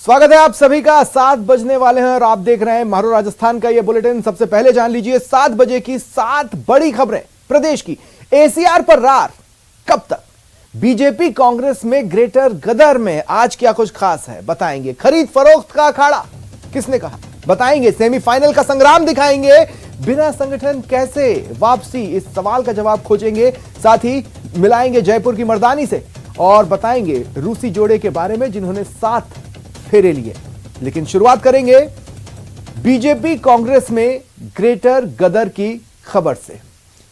स्वागत है आप सभी का। 7 बजने वाले हैं और आप देख रहे हैं मारो राजस्थान का ये बुलेटिन। सबसे पहले जान लीजिए 7 बजे की 7 बड़ी खबरें प्रदेश की। एसीआर पर रार कब तक? बीजेपी कांग्रेस में ग्रेटर गदर में आज क्या कुछ खास है बताएंगे। खरीद फरोख्त का अखाड़ा किसने कहा बताएंगे। सेमीफाइनल का संग्राम दिखाएंगे। बिना संगठन कैसे वापसी, इस सवाल का जवाब खोजेंगे। साथ ही मिलाएंगे जयपुर की मर्दानी से और बताएंगे रूसी जोड़े के बारे में जिन्होंने 7 फेरे लिए। लेकिन शुरुआत करेंगे बीजेपी कांग्रेस में ग्रेटर गदर की खबर से।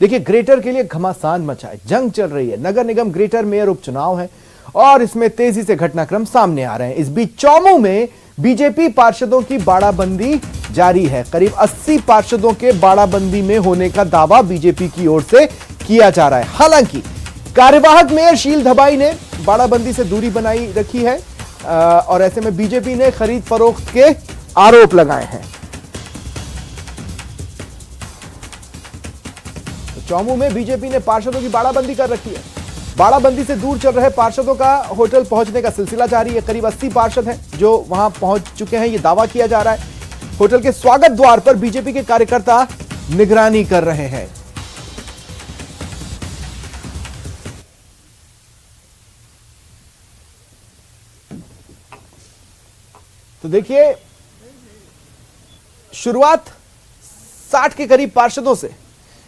देखिए, ग्रेटर के लिए घमासान मचा है, जंग चल रही है। नगर निगम ग्रेटर मेयर उपचुनाव है और इसमें तेजी से घटनाक्रम सामने आ रहे हैं। इस बीच चौमू में बीजेपी पार्षदों की बाड़ाबंदी जारी है। करीब 80 पार्षदों के बाड़ाबंदी में होने का दावा बीजेपी की ओर से किया जा रहा है। हालांकि कार्यवाहक मेयर शील धबाई ने बाड़ाबंदी से दूरी बनाई रखी है और ऐसे में बीजेपी ने खरीद फरोख्त के आरोप लगाए हैं। तो चौमू में बीजेपी ने पार्षदों की बाड़ाबंदी कर रखी है। बाड़ाबंदी से दूर चल रहे पार्षदों का होटल पहुंचने का सिलसिला जारी है। करीब 80 पार्षद हैं जो वहां पहुंच चुके हैं, यह दावा किया जा रहा है। होटल के स्वागत द्वार पर बीजेपी के कार्यकर्ता निगरानी कर रहे हैं। तो देखिए, शुरुआत 60 के करीब पार्षदों से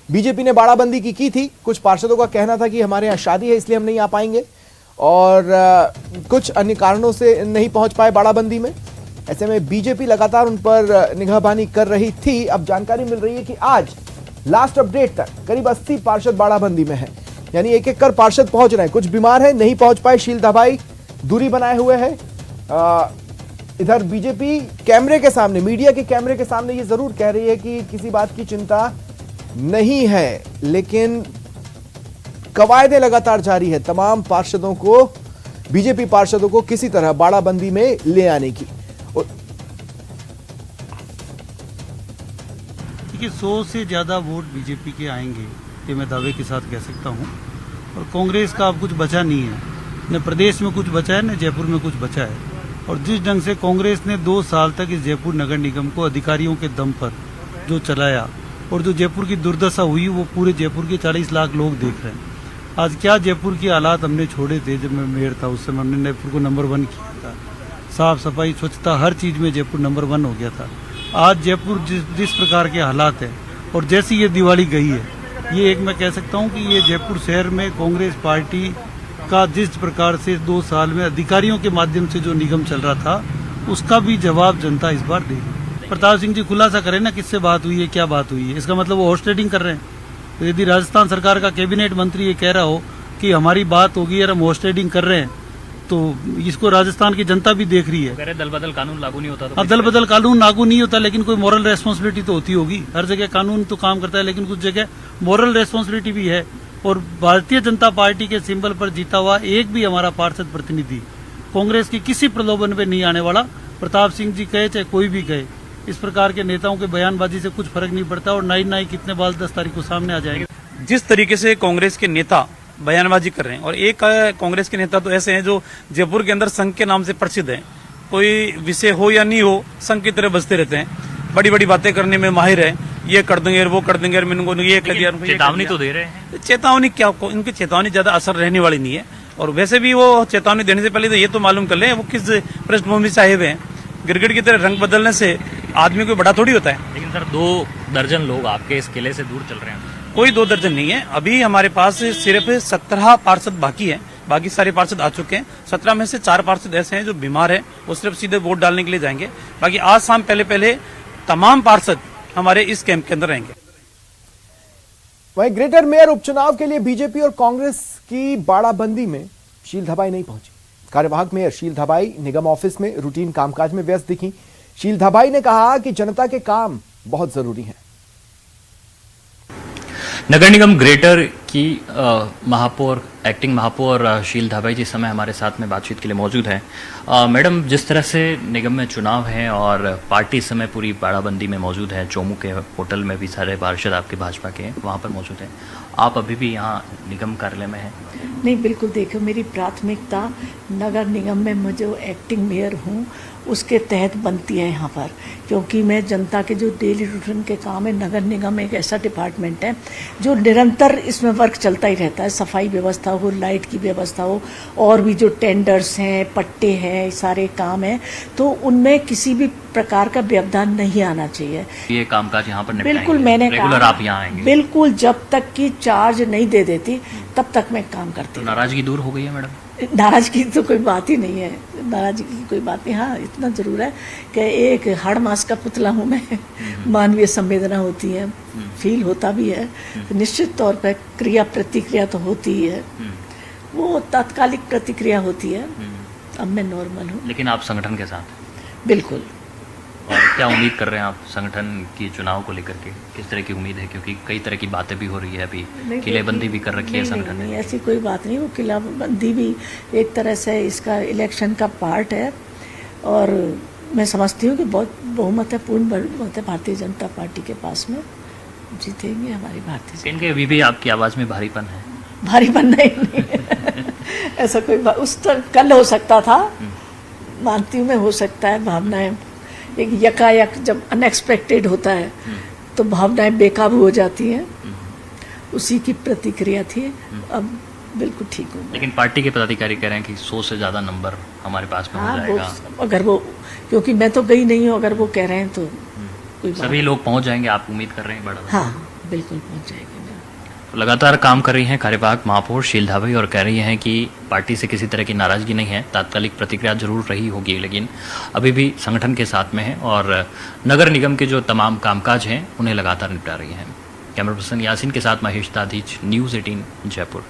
बीजेपी ने बाड़ाबंदी की थी। कुछ पार्षदों का कहना था कि हमारे यहां शादी है इसलिए हम नहीं आ पाएंगे और कुछ अन्य कारणों से नहीं पहुंच पाए बाड़ाबंदी में। ऐसे में बीजेपी लगातार उन पर निगाहबानी कर रही थी। अब जानकारी मिल रही है कि आज लास्ट अपडेट तक करीब 80 पार्षद बाड़ाबंदी में हैं, यानी एक एक कर पार्षद पहुंच रहे हैं। कुछ बीमार हैं, नहीं पहुंच पाए। शील धबाई दूरी बनाए हुए है। इधर बीजेपी कैमरे के सामने, मीडिया के कैमरे के सामने ये जरूर कह रही है कि किसी बात की चिंता नहीं है, लेकिन कवायदें लगातार जारी है तमाम पार्षदों को, बीजेपी पार्षदों को किसी तरह बाड़ाबंदी में ले आने की। देखिए, 100 से ज्यादा वोट बीजेपी के आएंगे, ये मैं दावे के साथ कह सकता हूं। और कांग्रेस का अब कुछ बचा नहीं है, न प्रदेश में कुछ बचा है न जयपुर में कुछ बचा है। और जिस ढंग से कांग्रेस ने 2 साल तक इस जयपुर नगर निगम को अधिकारियों के दम पर जो चलाया और जो जयपुर की दुर्दशा हुई वो पूरे जयपुर के 40 लाख लोग देख रहे हैं। आज क्या जयपुर की हालात हमने छोड़े थे जब मैं मेयर था, उस समय हमने जयपुर को नंबर 1 किया था। साफ सफाई, स्वच्छता, हर चीज में जयपुर नंबर 1 हो गया था। आज जयपुर जिस प्रकार के हालात है और जैसी ये दिवाली गई है, ये एक मैं कह सकता हूँ कि ये जयपुर शहर में कांग्रेस पार्टी का जिस प्रकार से 2 साल में अधिकारियों के माध्यम से जो निगम चल रहा था, उसका भी जवाब जनता इस बार देगी। प्रताप सिंह जी खुलासा करें ना, किससे बात हुई है, क्या बात हुई है। इसका मतलब वो हॉर्स ट्रेडिंग कर रहे हैं। तो यदि राजस्थान सरकार का कैबिनेट मंत्री ये कह रहा हो कि हमारी बात होगी और हम हॉर्स ट्रेडिंग कर रहे हैं, तो इसको राजस्थान की जनता भी देख रही है। दल बदल कानून लागू नहीं होता, दल बदल कानून लागू नहीं होता, लेकिन कोई मॉरल रेस्पॉन्सिबिलिटी तो होती होगी। हर जगह कानून तो काम करता है, लेकिन कुछ जगह मॉरल रेस्पॉन्सिबिलिटी भी है। और भारतीय जनता पार्टी के सिंबल पर जीता हुआ एक भी हमारा पार्षद प्रतिनिधि कांग्रेस की किसी प्रलोभन पे नहीं आने वाला। प्रताप सिंह जी कहे चाहे कोई भी कहे, इस प्रकार के नेताओं के बयानबाजी से कुछ फर्क नहीं पड़ता और नाई कितने बाल 10 तारीख को सामने आ जाएंगे। जिस तरीके से कांग्रेस के नेता बयानबाजी कर रहे हैं, और एक कांग्रेस के नेता तो ऐसे हैं जो जयपुर के अंदर संघ के नाम से प्रसिद्ध हैं। कोई विषय हो या नहीं हो, संघ की तरह बजते रहते हैं, बड़ी बड़ी बातें करने में माहिर है। ये कर देंगे, वो कर देंगे, मैंने ये कर दिया। चेतावनी तो दे रहे हैं। चेतावनी क्या, इनकी चेतावनी ज्यादा असर रहने वाली नहीं है। और वैसे भी वो चेतावनी देने से पहले तो ये तो मालूम कर लें वो किस पृष्ठभूमि से आए हुए हैं। गिरगिट की तरह रंग बदलने से आदमी कोई बड़ा थोड़ी होता है। लेकिन सर, 2 दर्जन लोग आपके इस किले से दूर चल रहे हैं। कोई 2 दर्जन नहीं है। अभी हमारे पास सिर्फ 17 पार्षद बाकी है, बाकी सारे पार्षद आ चुके हैं। 17 में से 4 पार्षद ऐसे हैं जो बीमार हैं, वो सिर्फ सीधे वोट डालने के लिए जाएंगे। बाकी आज शाम पहले तमाम पार्षद हमारे इस कैंप के अंदर रहेंगे। वहीं ग्रेटर मेयर उपचुनाव के लिए बीजेपी और कांग्रेस की बाड़ाबंदी में शील धबाई नहीं पहुंची। कार्यवाहक मेयर शील धबाई निगम ऑफिस में रूटीन कामकाज में व्यस्त दिखी। शील धबाई ने कहा कि जनता के काम बहुत जरूरी हैं। नगर निगम ग्रेटर की महापौर, एक्टिंग महापौर शील धबाई जी समय हमारे साथ में बातचीत के लिए मौजूद है। मैडम, जिस तरह से निगम में चुनाव है और पार्टी इस समय पूरी बाड़ाबंदी में मौजूद है, चौमू के होटल में भी सारे पार्षद आपके भाजपा के वहाँ पर मौजूद हैं, आप अभी भी यहाँ निगम कार्यालय में हैं? नहीं, बिल्कुल। देखो, मेरी प्राथमिकता नगर निगम में मैं जो एक्टिंग मेयर हूँ उसके तहत बनती है यहाँ पर, क्योंकि मैं जनता के जो डेली रूटीन के काम है, नगर निगम एक ऐसा डिपार्टमेंट है जो निरंतर इसमें वर्क चलता ही रहता है, सफाई व्यवस्था हो, लाइट की व्यवस्था हो, और भी जो टेंडर्स हैं, पट्टे हैं, सारे काम हैं, तो उनमें किसी भी प्रकार का व्यवधान नहीं आना चाहिए। ये कामकाज यहाँ पर निपटाएंगे? बिल्कुल, मैंने रेगुलर कहा आप यहाँ आएंगे? बिल्कुल, जब तक कि चार्ज नहीं दे देती तब तक मैं काम करती तो हूँ। नाराजगी दूर हो गई है मैडम? नाराजगी तो कोई बात ही नहीं है, नाराजगी की कोई बात नहीं। हाँ, इतना जरूर है कि एक हाड़ मास का पुतला हूँ मैं, मानवीय संवेदना होती है, फील होता भी है, निश्चित तौर पर क्रिया प्रतिक्रिया तो होती ही है, वो तात्कालिक प्रतिक्रिया होती है। अब मैं नॉर्मल हूँ। लेकिन आप संगठन के साथ? बिल्कुल। और क्या उम्मीद कर रहे हैं आप संगठन की चुनाव को लेकर के? किस तरह की उम्मीद है, क्योंकि कई तरह की बातें भी हो रही है, अभी किलेबंदी भी कर रखी है संगठन नहीं, ने? ऐसी कोई बात नहीं। वो किलाबंदी भी एक तरह से इसका इलेक्शन का पार्ट है, और मैं समझती हूँ कि बहुत बहुमत है, पूर्ण बहुमत है भारतीय जनता पार्टी के पास में, जीतेंगे हमारी भारतीय जनता। इनके अभी भी आपकी आवाज़ में भारीपन है? भारीपन नहीं ऐसा कोई उस तरह कल हो सकता था, मानती हूँ मैं, हो सकता है भावनाएं एक यकायक जब अनएक्सपेक्टेड होता है तो भावनाएं बेकाबू हो जाती हैं, उसी की प्रतिक्रिया थी। अब बिल्कुल ठीक हूँ। लेकिन पार्टी के पदाधिकारी कह रहे हैं कि 100 से ज़्यादा नंबर हमारे पास में हो जाएगा। अगर वो, क्योंकि मैं तो गई नहीं हूँ, अगर वो कह रहे हैं तो कोई बात। सभी लोग पहुंच जाएंगे, आप उम्मीद कर रहे हैं? बड़ा हाँ, बिल्कुल पहुँच जाएंगे। लगातार काम कर रही हैं कार्यवाहक महापौर शील धाबई, और कह रही हैं कि पार्टी से किसी तरह की नाराजगी नहीं है, तात्कालिक प्रतिक्रिया जरूर रही होगी, लेकिन अभी भी संगठन के साथ में है और नगर निगम के जो तमाम कामकाज हैं उन्हें लगातार निपटा रही हैं। कैमरा पर्सन यासीन के साथ महेश दाधीच, न्यूज़ 18 जयपुर।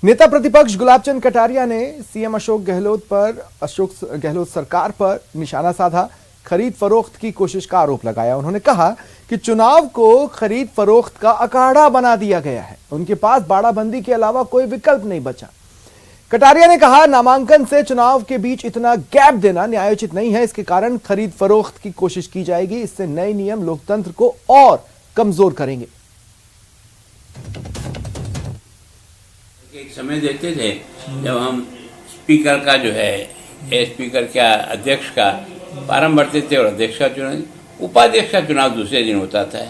नेता प्रतिपक्ष गुलाबचंद कटारिया ने सीएम अशोक गहलोत सरकार पर निशाना साधा, खरीद फरोख्त की कोशिश का आरोप लगाया। उन्होंने कहा कि चुनाव को खरीद फरोख्त का अखाड़ा बना दिया गया है, उनके पास बाड़ाबंदी के अलावा कोई विकल्प नहीं बचा। कटारिया ने कहा, नामांकन से चुनाव के बीच इतना गैप देना न्यायोचित नहीं है, इसके कारण खरीद फरोख्त की कोशिश की जाएगी, इससे नए नियम लोकतंत्र को और कमजोर करेंगे। एक समय देते थे जब हम स्पीकर का जो है स्पीकर क्या अध्यक्ष का फार्म भरते थे और अध्यक्ष का चुनाव, उपाध्यक्ष का चुनाव दूसरे दिन होता था।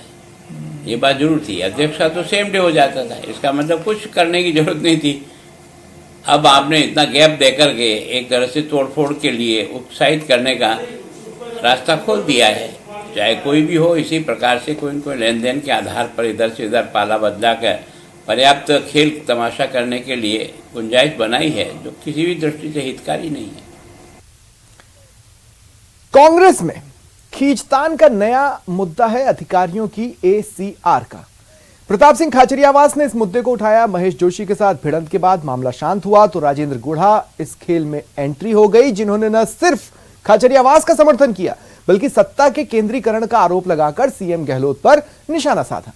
ये बात जरूर थी, अध्यक्ष का तो सेम डे हो जाता था, इसका मतलब कुछ करने की जरूरत नहीं थी। अब आपने इतना गैप देकर के एक तरह से तोड़फोड़ के लिए उत्साहित करने का रास्ता खोल दिया है। चाहे कोई भी हो, इसी प्रकार से कोई न कोई लेन देन के आधार पर इधर से इधर पाला बदला कर पर्याप्त खेल तमाशा करने के लिए गुंजाइश बनाई है, जो किसी भी दृष्टि से हितकारी नहीं है। कांग्रेस में खींचतान का नया मुद्दा है अधिकारियों की एसीआर का। प्रताप सिंह खाचरियावास ने इस मुद्दे को उठाया। महेश जोशी के साथ भिड़ंत के बाद मामला शांत हुआ तो राजेंद्र गुढ़ा इस खेल में एंट्री हो गई, जिन्होंने न सिर्फ खाचरियावास का समर्थन किया बल्कि सत्ता के केंद्रीकरण का आरोप लगाकर सीएम गहलोत पर निशाना साधा।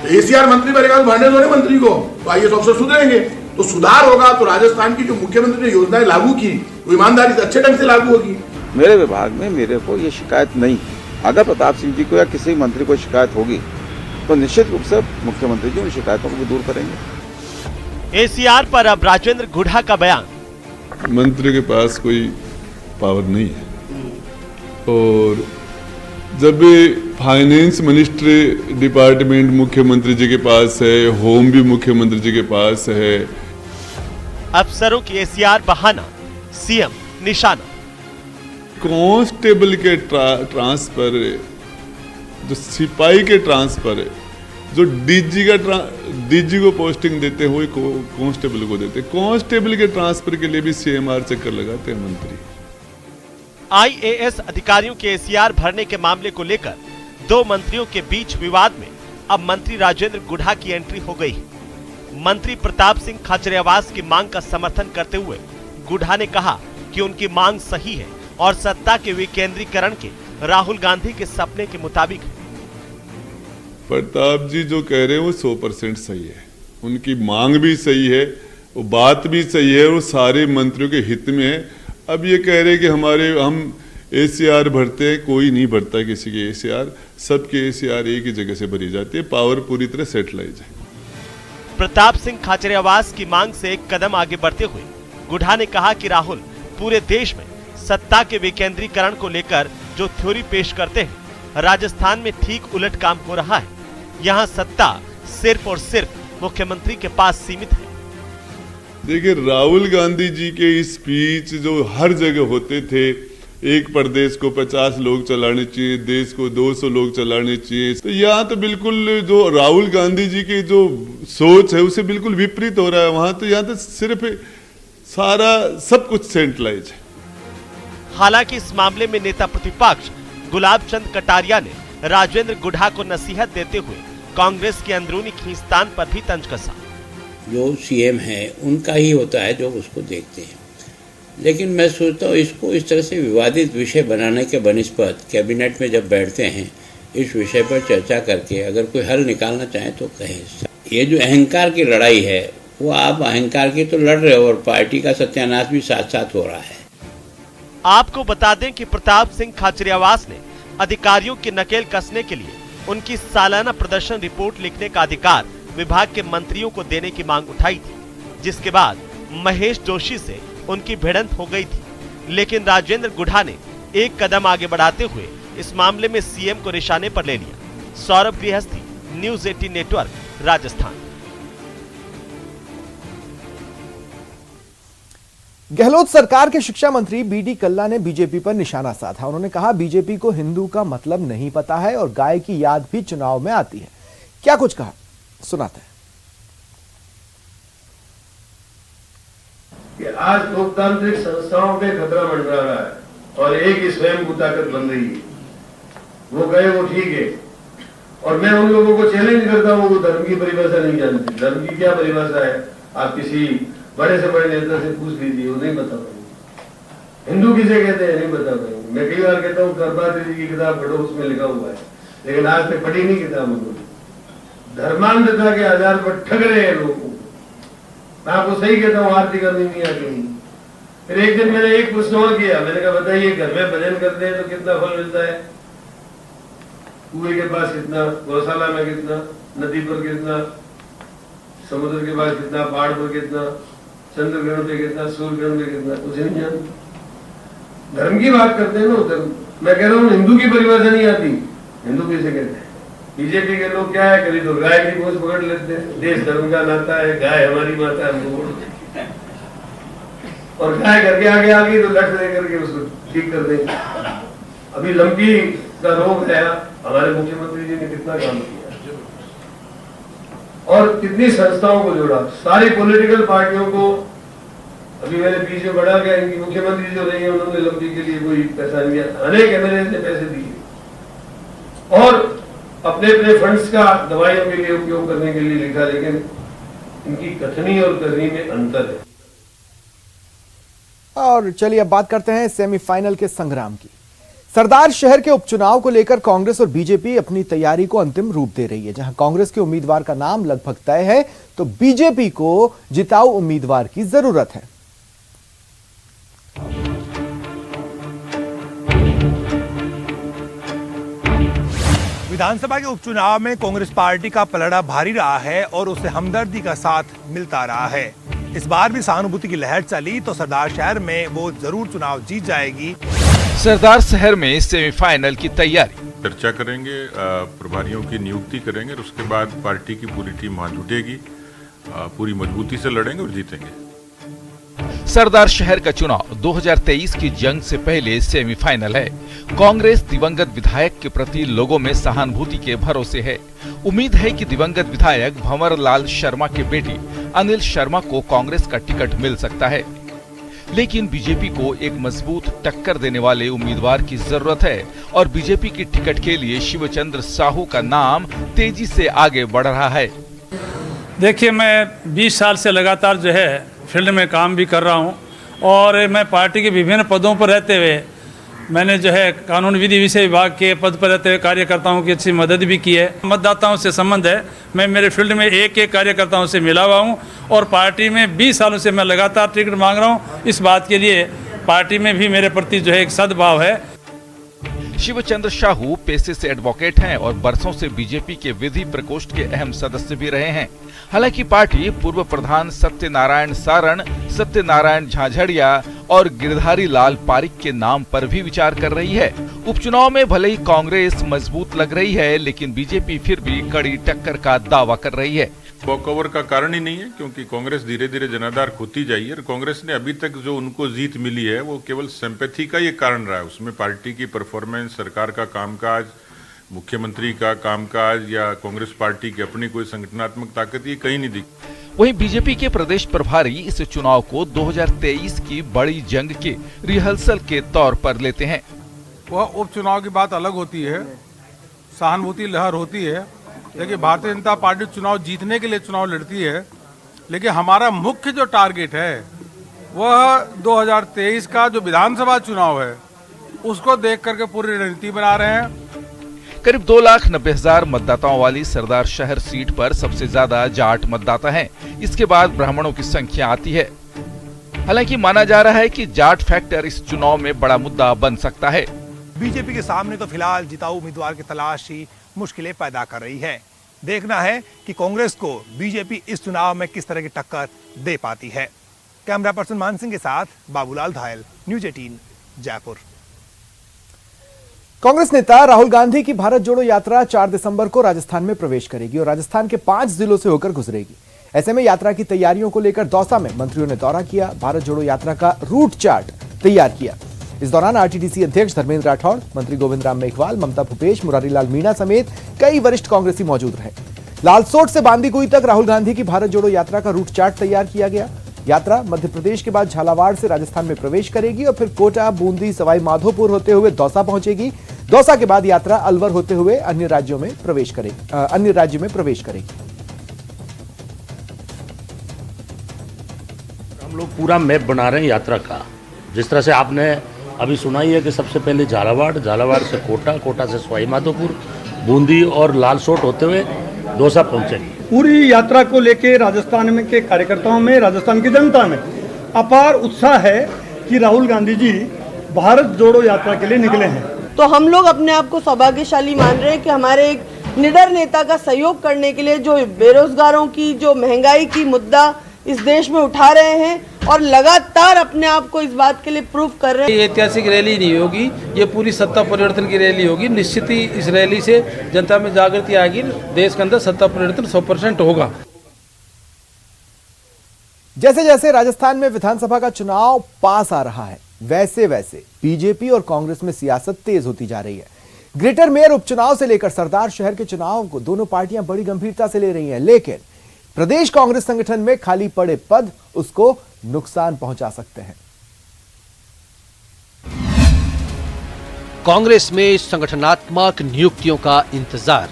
एसीआर मंत्री बनेगा तो भरने दो मंत्री को, तो आईएएस ऑफिसर सुधरेंगे, तो सुधार होगा, तो राजस्थान की जो मुख्यमंत्री ने योजनाएं लागू की वो ईमानदारी से अच्छे ढंग से लागू होगी। मेरे विभाग में मेरे को ये शिकायत नहीं। अगर प्रताप सिंह जी को या किसी मंत्री को शिकायत होगी तो निश्चित रूप से मुख्यमंत्री जी उन शिकायतों को भी दूर करेंगे। एसीआर पर अब राजेंद्र गुढ़ा का बयान। मंत्री के पास कोई पावर नहीं है, और जब भी फाइनेंस मिनिस्ट्री डिपार्टमेंट मुख्यमंत्री जी के पास है, होम भी मुख्यमंत्री जी के पास है। अफसरों की एसीआर बहाना, सीएम निशाना। कांस्टेबल के ट्रांसफर, जो सिपाही के ट्रांसफर, जो डीजी को पोस्टिंग देते हैं वही कांस्टेबल को देते हैं। कांस्टेबल के ट्रांसफर के लिए भी सीएमआर चक्कर लगाते हैं मंत्री। आईएएस अधिकारियों के एसीआर भरने के मामले को लेकर दो मंत्रियों के बीच विवाद में अब मंत्री राजेंद्र गुढ़ा की एंट्री हो गई। मंत्री प्रताप सिंह खाचरियावास की मांग का समर्थन करते हुए गुढ़ा ने कहा कि उनकी मांग सही है और सत्ता के विकेंद्रीकरण के राहुल गांधी के सपने के मुताबिक है। प्रताप जी जो कह रहे हैं वो 100% सही है, उनकी मांग भी सही है, वो बात भी सही है, वो सारे मंत्रियों के हित में है। अब ये कह रहे हैं कि हम ACR भरते हैं, कोई नहीं भरता किसी के ACR, सबके ACR एक ही जगह से भरी जाती है। पावर पूरी तरह सेंट्रलाइज है। प्रताप सिंह खाचरियावास की मांग से एक कदम आगे बढ़ते हुए गुढ़ा ने कहा कि राहुल पूरे देश में सत्ता के विकेंद्रीकरण को लेकर जो थ्योरी पेश करते हैं, राजस्थान में ठीक उलट काम हो रहा है। यहाँ सत्ता सिर्फ और सिर्फ मुख्यमंत्री के पास सीमित है। देखिए, राहुल गांधी जी के स्पीच जो हर जगह होते थे, एक प्रदेश को 50 लोग चलाने चाहिए, देश को 200 लोग चलाने चाहिए, तो यहाँ तो बिल्कुल जो राहुल गांधी जी की जो सोच है उसे बिल्कुल विपरीत हो रहा है। वहां तो यहाँ तो सिर्फ सारा सब कुछ सेंट्रलाइज है। हालांकि इस मामले में नेता प्रतिपक्ष गुलाब चंद कटारिया ने राजेंद्र गुढ़ा को नसीहत देते हुए कांग्रेस के अंदरूनी खींचतान पर भी तंज कसा। जो CM है उनका ही होता है जो उसको देखते हैं, लेकिन मैं सोचता हूँ इसको इस तरह से विवादित विषय बनाने के बनिस्बत कैबिनेट में जब बैठते हैं इस विषय पर चर्चा करके अगर कोई हल निकालना चाहे तो कहें। ये जो अहंकार की लड़ाई है वो आप अहंकार की तो लड़ रहे हो और पार्टी का सत्यानाश भी साथ साथ हो रहा है। आपको बता दें कि प्रताप सिंह खाचरियावास ने अधिकारियों की नकेल कसने के लिए उनकी सालाना प्रदर्शन रिपोर्ट लिखने का अधिकार विभाग के मंत्रियों को देने की मांग उठाई थी, जिसके बाद महेश जोशी से उनकी भिड़ंत हो गई थी। लेकिन राजेंद्र गुढ़ा ने एक कदम आगे बढ़ाते हुए इस मामले में CM को निशाने पर ले लिया। सौरभ गृहस्थी, न्यूज़ 18 नेटवर्क, राजस्थान। गहलोत सरकार के शिक्षा मंत्री BD कल्ला ने बीजेपी पर निशाना साधा। उन्होंने कहा, बीजेपी को हिंदू का मतलब नहीं पता है और गाय की याद भी चुनाव में आती है। क्या कुछ कहा, सुनाते हैं। कि आज लोकतांत्रिक संस्थाओं पे खतरा मंडरा रहा है और एक ही स्वयं को ताकत बन रही है। वो गए वो ठीक है, और मैं उन लोगों को चैलेंज करता हूँ, वो धर्म की परिभाषा नहीं जानते। धर्म की क्या परिभाषा है आप किसी बड़े से बड़े नेता से पूछ लीजिए, वो नहीं बता पाएंगे। हिंदू किसे कहते हैं नहीं बता पाएंगे। मैं कई बार कहता हूँ करपात्री जी की किताब पढ़ो, उसमें लिखा हुआ है, लेकिन आज तक पढ़ी नहीं किताब उन्होंने। धर्मांधता के आधार पर ठग रहे हैं लोगों को। मैं आपको सही कहता हूँ, आरती करनी नहीं आती। फिर एक दिन मैंने एक प्रश्न और किया, मैंने कहा बताइए घर में भजन करते हैं तो कितना फल मिलता है? कुएं के पास कितना, गौशाला में कितना, नदी पर कितना, समुद्र के पास कितना, पहाड़ पर कितना, चंद्र ग्रहण पे कितना, सूर्य ग्रहण पे कितना, कुछ नहीं जानते। धर्म की बात करते हैं ना उधर। मैं कह रहा हूँ हिंदू की परिभाषा नहीं आती। हिंदू किसे कहते हैं? बीजेपी के लोग क्या है, कभी तो गाय की पोस पकड़ लेते हैं, देश धर्म का नाता है, गाय हमारी माता है, हमको वोट देते हैं। और गाय करके आगे आ गई तो लट दे करके उसको ठीक कर देंगे। अभी लंपी का रोग है, हमारे मुख्यमंत्री जी ने कितना काम किया और कितनी संस्थाओं को जोड़ा, सारी पॉलिटिकल पार्टियों को। अभी मैंने पीछे बढ़ा गया, इनकी मुख्यमंत्री जो रही है उन्होंने लंपी के लिए कोई पैसा नहीं दिया, अनेक MLA ने पैसे दिए और अपने अपने फंड्स का दवाइयों के लिए उपयोग करने के लिए लिखा, लेकिन इनकी कथनी और करनी में अंतर है। और चलिए अब बात करते हैं सेमीफाइनल के संग्राम की। सरदार शहर के उपचुनाव को लेकर कांग्रेस और बीजेपी अपनी तैयारी को अंतिम रूप दे रही है। जहां कांग्रेस के उम्मीदवार का नाम लगभग तय है तो बीजेपी को जिताऊ उम्मीदवार की जरूरत है। विधानसभा के उपचुनाव में कांग्रेस पार्टी का पलड़ा भारी रहा है और उसे हमदर्दी का साथ मिलता रहा है। इस बार भी सहानुभूति की लहर चली तो सरदार शहर में वो जरूर चुनाव जीत जाएगी। सरदार शहर में सेमीफाइनल की तैयारी चर्चा करेंगे, प्रभारियों की नियुक्ति करेंगे और उसके बाद पार्टी की पूरी टीम वहां जुटेगी, पूरी मजबूती से लड़ेंगे और जीतेंगे। सरदार शहर का चुनाव 2023 की जंग से पहले सेमीफाइनल है। कांग्रेस दिवंगत विधायक के प्रति लोगों में सहानुभूति के भरोसे है। उम्मीद है कि दिवंगत विधायक भंवर लाल शर्मा के बेटी अनिल शर्मा को कांग्रेस का टिकट मिल सकता है, लेकिन बीजेपी को एक मजबूत टक्कर देने वाले उम्मीदवार की जरूरत है और बीजेपी की टिकट के लिए शिवचंद्र साहू का नाम तेजी से आगे बढ़ रहा है। देखिए, मैं 20 साल से लगातार जो है फील्ड में काम भी कर रहा हूं और मैं पार्टी के विभिन्न पदों पर रहते हुए मैंने जो है कानून विधि विषय विभाग के पद पर रहते हुए कार्यकर्ताओं की अच्छी मदद भी की है। मतदाताओं से संबंध है, मैं मेरे फील्ड में एक एक कार्यकर्ताओं से मिला हुआ हूँ और पार्टी में 20 सालों से मैं लगातार टिकट मांग रहा हूँ। इस बात के लिए पार्टी में भी मेरे प्रति जो है एक सद्भाव है। शिवचंद्र साहू पेशे से एडवोकेट हैं और बरसों से बीजेपी के विधि प्रकोष्ठ के अहम सदस्य भी रहे हैं। हालांकि पार्टी पूर्व प्रधान सत्यनारायण सारण, सत्यनारायण झाझड़िया और गिरधारी लाल पारिक के नाम पर भी विचार कर रही है। उपचुनाव में भले ही कांग्रेस मजबूत लग रही है, लेकिन बीजेपी फिर भी कड़ी टक्कर का दावा कर रही है। वॉकओवर का कारण ही नहीं है, क्योंकि कांग्रेस धीरे धीरे जनाधार खोती जा रही है। कांग्रेस ने अभी तक जो उनको जीत मिली है वो केवल सिंपैथी का ये कारण रहा है। उसमें पार्टी की परफॉर्मेंस, सरकार का कामकाज, मुख्यमंत्री का कामकाज या कांग्रेस पार्टी की अपनी कोई संगठनात्मक ताकत ये कहीं नहीं दिखी। वहीं बीजेपी के प्रदेश प्रभारी इस चुनाव को 2023 की बड़ी जंग के रिहर्सल के तौर पर लेते हैं। वह उपचुनाव की बात अलग होती है, सहानुभूति लहर होती है। देखिए, भारतीय जनता पार्टी चुनाव जीतने के लिए चुनाव लड़ती है, लेकिन हमारा मुख्य जो टारगेट है वह 2023 का जो विधानसभा चुनाव है उसको देख करके पूरी रणनीति बना रहे हैं। करीब 2,90,000 मतदाताओं वाली सरदार शहर सीट पर सबसे ज्यादा जाट मतदाता हैं। इसके बाद ब्राह्मणों की संख्या आती है। हालांकि माना जा रहा है कि जाट फैक्टर इस चुनाव में बड़ा मुद्दा बन सकता है। बीजेपी के सामने तो फिलहाल जिताऊ उम्मीदवार की तलाश ही मुश्किलें पैदा कर रही है। देखना है कि कांग्रेस को बीजेपी इस चुनाव में किस तरह की टक्कर दे पाती है। कैमरा पर्सन मान सिंह के साथ बाबूलाल धायल, न्यूज 18 जयपुर। कांग्रेस नेता राहुल गांधी की भारत जोड़ो यात्रा 4 दिसंबर को राजस्थान में प्रवेश करेगी और राजस्थान के 5 जिलों से होकर गुजरेगी। ऐसे में यात्रा की तैयारियों को लेकर दौसा में मंत्रियों ने दौरा किया, भारत जोड़ो यात्रा का रूट चार्ट तैयार किया। इस दौरान आरटीडीसी अध्यक्ष धर्मेंद्र राठौड़, मंत्री गोविंद राम मेघवाल, ममता भूपेश, मुरारी लाल मीणा समेत कई वरिष्ठ कांग्रेसी मौजूद रहे। लालसोट से बांदीकुई तक राहुल गांधी की भारत जोड़ो यात्रा का रूट चार्ट तैयार किया गया। यात्रा मध्य प्रदेश के बाद झालावाड़ से राजस्थान में प्रवेश करेगी और फिर कोटा, बूंदी, सवाई माधोपुर होते हुए दौसा पहुंचेगी। दौसा के बाद यात्रा अलवर होते हुए अन्य राज्य में प्रवेश करेगी। हम लोग पूरा मैप बना रहे हैं यात्रा का। जिस तरह से आपने अभी सुना ही है कि सबसे पहले झालावाड़ से कोटा से सवाई माधोपुर, बूंदी और लालसोट होते हुए दौसा पहुंचेगी। पूरी यात्रा को लेकर राजस्थान में के कार्यकर्ताओं में, राजस्थान की जनता में अपार उत्साह है कि राहुल गांधी जी भारत जोड़ो यात्रा के लिए निकले हैं। तो हम लोग अपने आप को सौभाग्यशाली मान रहे हैं कि हमारे एक निडर नेता का सहयोग करने के लिए जो बेरोजगारों की, जो महंगाई की मुद्दा इस देश में उठा रहे हैं और लगातार अपने आप को इस बात के लिए प्रूव कर रहे हैं। ये ऐतिहासिक रैली नहीं होगी, ये पूरी सत्ता परिवर्तन की रैली होगी। निश्चित ही इस रैली से जनता में जागृति आएगी, देश के अंदर सत्ता परिवर्तन 100% होगा। जैसे जैसे राजस्थान में विधानसभा का चुनाव पास आ रहा है, वैसे वैसे बीजेपी और कांग्रेस में सियासत तेज होती जा रही है। ग्रेटर मेयर उपचुनाव से लेकर सरदार शहर के चुनाव को दोनों पार्टियां बड़ी गंभीरता से ले रही हैं, लेकिन प्रदेश कांग्रेस संगठन में खाली पड़े पद उसको नुकसान पहुंचा सकते हैं। कांग्रेस में संगठनात्मक नियुक्तियों का इंतजार।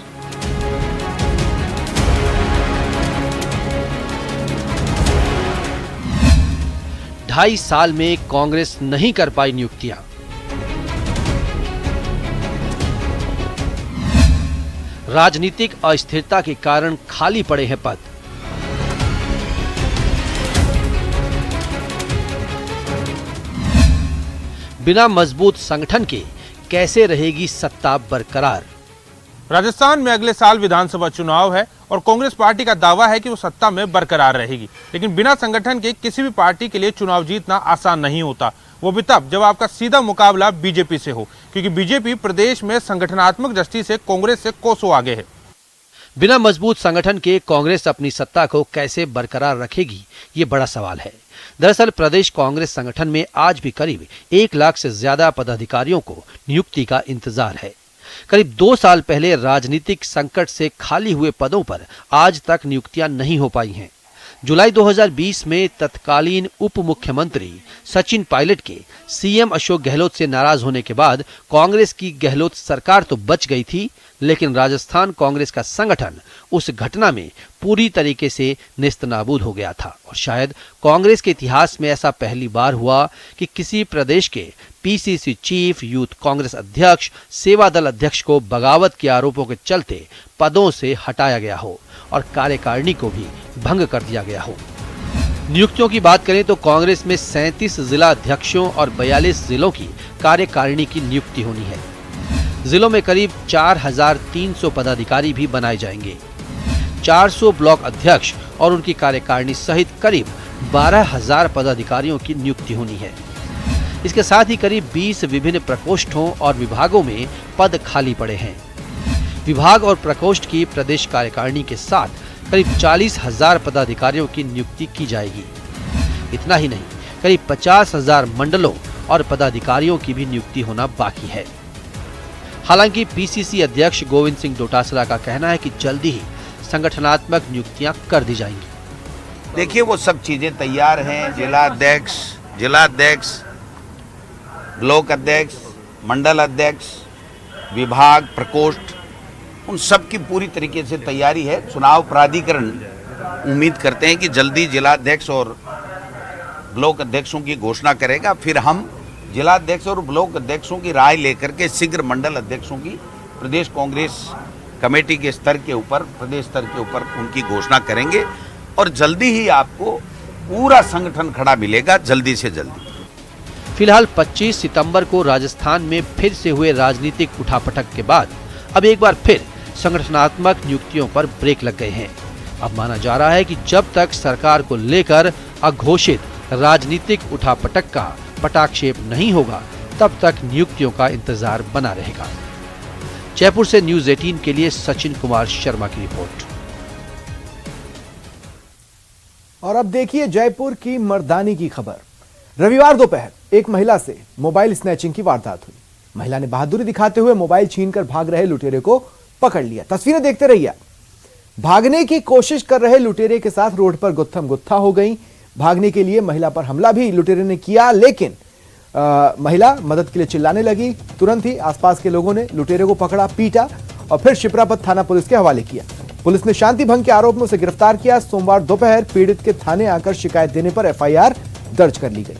ढाई साल में कांग्रेस नहीं कर पाई नियुक्तियां। राजनीतिक अस्थिरता के कारण खाली पड़े हैं पद। बिना मजबूत संगठन के कैसे रहेगी सत्ता बरकरार। राजस्थान में अगले साल विधानसभा चुनाव है और कांग्रेस पार्टी का दावा है कि वो सत्ता में बरकरार रहेगी, लेकिन बिना संगठन के किसी भी पार्टी के लिए चुनाव जीतना आसान नहीं होता। वो भी तब जब आपका सीधा मुकाबला बीजेपी से हो, क्योंकि बीजेपी प्रदेश में संगठनात्मक दृष्टि से कांग्रेस से कोसों आगे है। बिना मजबूत संगठन के कांग्रेस अपनी सत्ता को कैसे बरकरार रखेगी, ये बड़ा सवाल है। दरअसल प्रदेश कांग्रेस संगठन में आज भी करीब 1 लाख से ज्यादा पदाधिकारियों को नियुक्ति का इंतजार है। करीब 2 साल पहले राजनीतिक संकट से खाली हुए पदों पर आज तक नियुक्तियां नहीं हो पाई हैं। जुलाई 2020 में तत्कालीन उप मुख्यमंत्री सचिन पायलट के सीएम अशोक गहलोत से नाराज होने के बाद कांग्रेस की गहलोत सरकार तो बच गई थी, लेकिन राजस्थान कांग्रेस का संगठन उस घटना में पूरी तरीके से नेस्तनाबूद हो गया था। और शायद कांग्रेस के इतिहास में ऐसा पहली बार हुआ कि किसी प्रदेश के पीसीसी चीफ, यूथ कांग्रेस अध्यक्ष, सेवा दल अध्यक्ष को बगावत के आरोपों के चलते पदों से हटाया गया हो और कार्यकारिणी को भी भंग कर दिया गया हो। नियुक्तियों की बात करें तो कांग्रेस में 37 जिला अध्यक्षों और 42 जिलों की कार्यकारिणी की नियुक्ति होनी है। जिलों में करीब 4,300 पदाधिकारी भी बनाए जाएंगे। 400 ब्लॉक अध्यक्ष और उनकी कार्यकारिणी सहित करीब 12,000 पदाधिकारियों की नियुक्ति होनी है। इसके साथ ही करीब 20 विभिन्न प्रकोष्ठों और विभागों में पद खाली पड़े हैं। विभाग और प्रकोष्ठ की प्रदेश कार्यकारिणी के साथ करीब 40,000 पदाधिकारियों की नियुक्ति की जाएगी। इतना ही नहीं, करीब 50,000 मंडलों और पदाधिकारियों की भी नियुक्ति होना बाकी है। हालांकि पीसीसी अध्यक्ष गोविंद सिंह डोटासरा का कहना है कि जल्दी ही संगठनात्मक नियुक्तियां कर दी जाएंगी। देखिए, वो सब चीजें तैयार हैं। जिलाध्यक्ष, ब्लॉक अध्यक्ष, मंडल अध्यक्ष, विभाग, प्रकोष्ठ, उन सब की पूरी तरीके से तैयारी है। चुनाव प्राधिकरण उम्मीद करते हैं कि जल्दी जिलाध्यक्ष और ब्लॉक अध्यक्षों की घोषणा करेगा। फिर हम जिलाध्यक्ष और ब्लॉक अध्यक्षों की राय लेकर के शीघ्र मंडल अध्यक्षों की प्रदेश कांग्रेस कमेटी के स्तर के ऊपर, प्रदेश स्तर के ऊपर उनकी घोषणा करेंगे और जल्दी ही आपको पूरा संगठन खड़ा मिलेगा, जल्दी से जल्दी। फिलहाल 25 सितंबर को राजस्थान में फिर से हुए राजनीतिक उठापटक के बाद अब एक बार फिर संगठनात्मक नियुक्तियों पर ब्रेक लग गए हैं। अब माना जा रहा है कि जब तक सरकार को लेकर अघोषित राजनीतिक उठापटक का पटाक्षेप नहीं होगा, तब तक नियुक्तियों का इंतजार बना रहेगा। जयपुर से न्यूज़ 18 के लिए सचिन कुमार शर्मा की रिपोर्ट। और अब देखिए जयपुर की मर्दानी की खबर। रविवार दोपहर एक महिला से मोबाइल स्नैचिंग की वारदात हुई। महिला ने बहादुरी दिखाते हुए मोबाइल छीनकर भाग रहे लुटेरे को पकड़ लिया। तस्वीरें देखते रहिए। भागने की कोशिश कर रहे लुटेरे के साथ रोड पर गुत्थम गुत्था हो गई। भागने के लिए महिला पर हमला भी लुटेरे ने किया, लेकिन महिला मदद के लिए चिल्लाने लगी। तुरंत ही आसपास के लोगों ने लुटेरे को पकड़ा, पीटा और फिर शिप्रापत थाना पुलिस के हवाले किया। पुलिस ने शांति भंग के आरोप में उसे गिरफ्तार किया। सोमवार दोपहर पीड़ित के थाने आकर शिकायत देने पर एफआईआर दर्ज कर ली गई।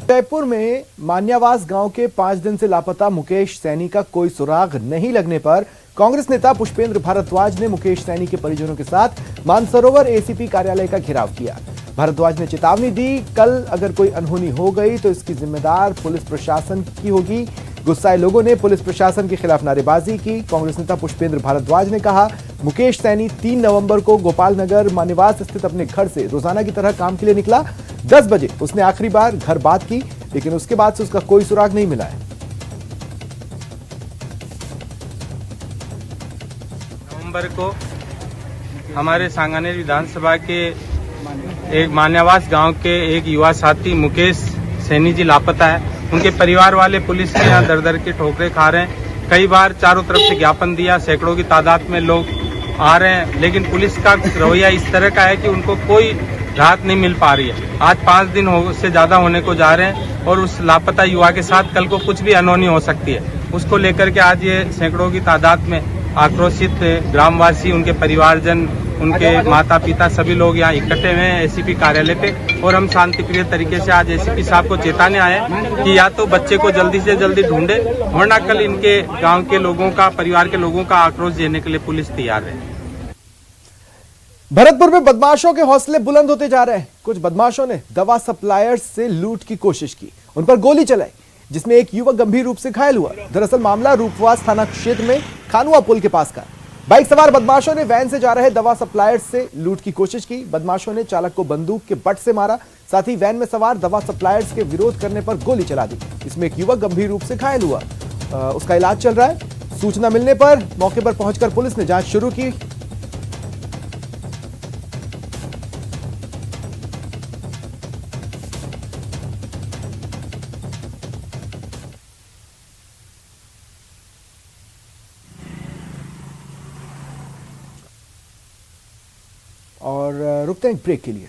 जयपुर में मान्यावास गांव के 5 दिन से लापता मुकेश सैनी का कोई सुराग नहीं लगने पर कांग्रेस नेता पुष्पेंद्र भारद्वाज ने मुकेश सैनी के परिजनों के साथ मानसरोवर एसीपी कार्यालय का घेराव किया। भारद्वाज ने चेतावनी दी, कल अगर कोई अनहोनी हो गई तो इसकी जिम्मेदार पुलिस प्रशासन की होगी। गुस्साए लोगों ने पुलिस प्रशासन के खिलाफ नारेबाजी की। कांग्रेस नेता पुष्पेंद्र भारद्वाज ने कहा, मुकेश सैनी 3 नवंबर को गोपाल नगर मान्यवास स्थित अपने घर से रोजाना की तरह काम के लिए निकला। 10 बजे उसने आखिरी बार घर बात की, लेकिन उसके बाद से उसका कोई सुराग नहीं मिला है। नवंबर को हमारे सांगानेर विधानसभा के एक मान्यवास गांव के एक युवा साथी मुकेश सैनी जी लापता है। उनके परिवार वाले पुलिस के यहाँ दर दर की ठोकरें खा रहे हैं। कई बार चारों तरफ से ज्ञापन दिया, सैकड़ों की तादाद में लोग आ रहे हैं, लेकिन पुलिस का रवैया इस तरह का है कि उनको कोई राहत नहीं मिल पा रही है। आज 5 दिन से ज्यादा होने को जा रहे हैं और उस लापता युवा के साथ कल को कुछ भी अनहोनी हो सकती है। उसको लेकर के आज ये सैकड़ों की तादाद में आक्रोशित ग्रामवासी, उनके परिवारजन, उनके माता पिता सभी लोग यहाँ इकट्ठे हुए हैं एसीपी कार्यालय पे। और हम शांतिप्रिय तरीके से आज एसीपी साहब को चेताने आए कि या तो बच्चे को जल्दी से जल्दी ढूंढे, वरना कल इनके गांव के लोगों का, परिवार के लोगों का आक्रोश देने के लिए पुलिस तैयार है। भरतपुर में बदमाशों के हौसले बुलंद होते जा रहे हैं। कुछ बदमाशों ने दवा सप्लायर्स से लूट की कोशिश की, उन पर गोली चलाई, जिसमें एक युवक गंभीर रूप से घायल हुआ। दरअसल मामला रूपवास थाना क्षेत्र में खानुआ पुल के पास का। बाइक सवार बदमाशों ने वैन से जा रहे दवा सप्लायर्स से लूट की कोशिश की। बदमाशों ने चालक को बंदूक के बट से मारा, साथ ही वैन में सवार दवा सप्लायर्स के विरोध करने पर गोली चला दी। इसमें एक युवक गंभीर रूप से घायल हुआ, उसका इलाज चल रहा है। सूचना मिलने पर मौके पर पहुंचकर पुलिस ने जांच शुरू की। और रुकते हैं एक ब्रेक के लिए।